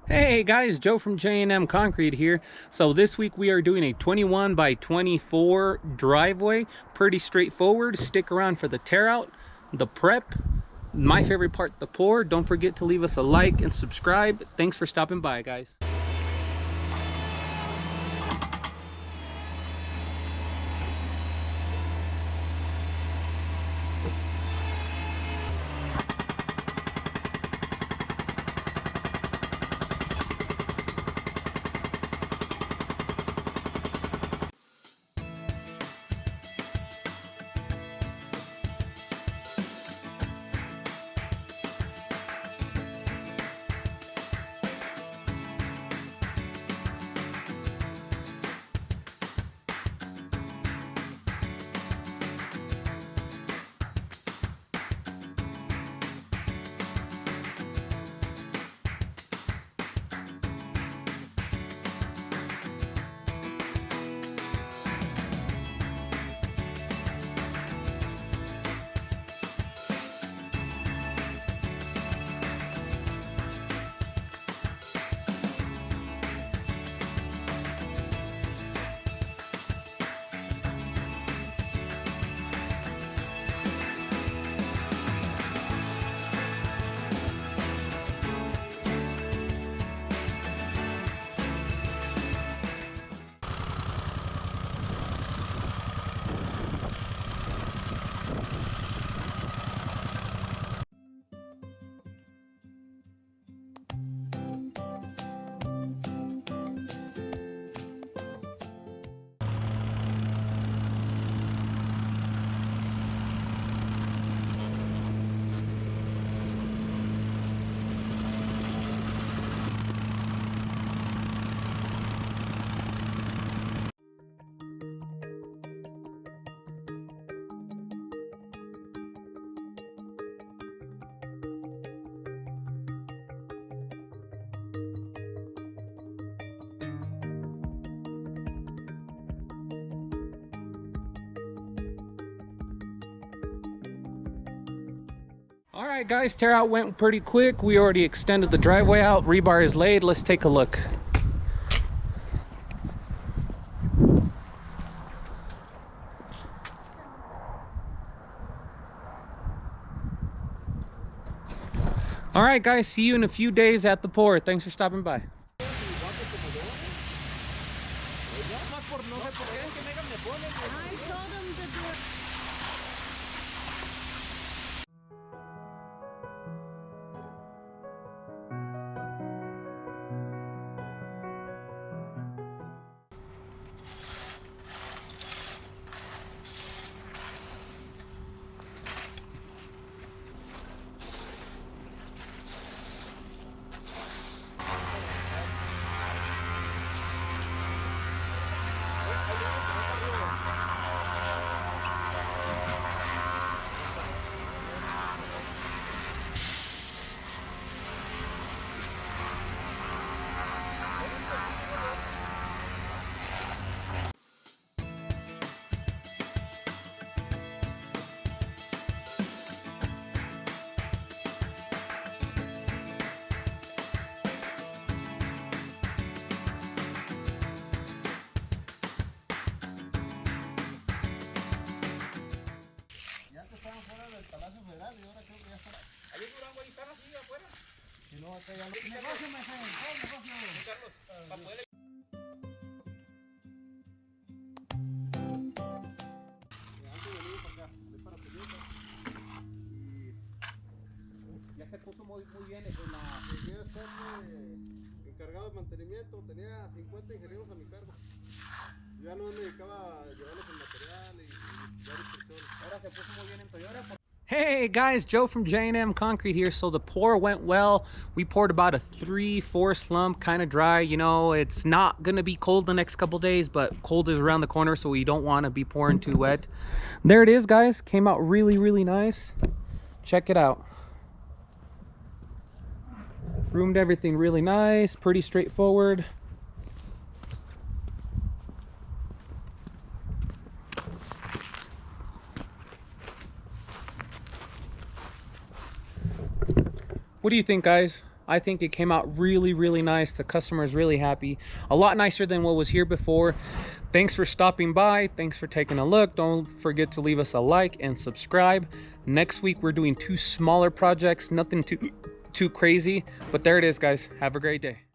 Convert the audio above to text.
Hey guys, Joe from J&M Concrete here. So this week we are doing a 21 by 24 driveway. Pretty straightforward. Stick around for the tear out, the prep, my favorite part, the pour. Don't forget to leave us a like and subscribe. Thanks for stopping by, guys. All right, guys, tear out went pretty quick. We already extended the driveway out. Rebar is laid. Let's take a look. All right, guys, see you in a few days at the pour. Thanks for stopping by. I told him to do it. Ya se puso muy bien en la... Llegué a ser encargado de mantenimiento, tenía 50 ingenieros a mi cargo. Yo ya no me dedicaba a llevarles el material y dar instrucciones. Ahora se puso muy bien en Toyota. Hey guys, Joe from J&M Concrete here. So the pour went well. We poured about a 3-4 slump, kind of dry. You know, it's not gonna be cold the next couple days, but cold is around the corner, so we don't want to be pouring too wet. There it is, guys. Came out really nice. Check it out. Roomed everything really nice, pretty straightforward. What do you think, guys? I think it came out really, really nice. The customer is really happy. A lot nicer than what was here before. Thanks for stopping by. Thanks for taking a look. Don't forget to leave us a like and subscribe. Next week, we're doing 2 smaller projects. Nothing too crazy. But there it is, guys. Have a great day.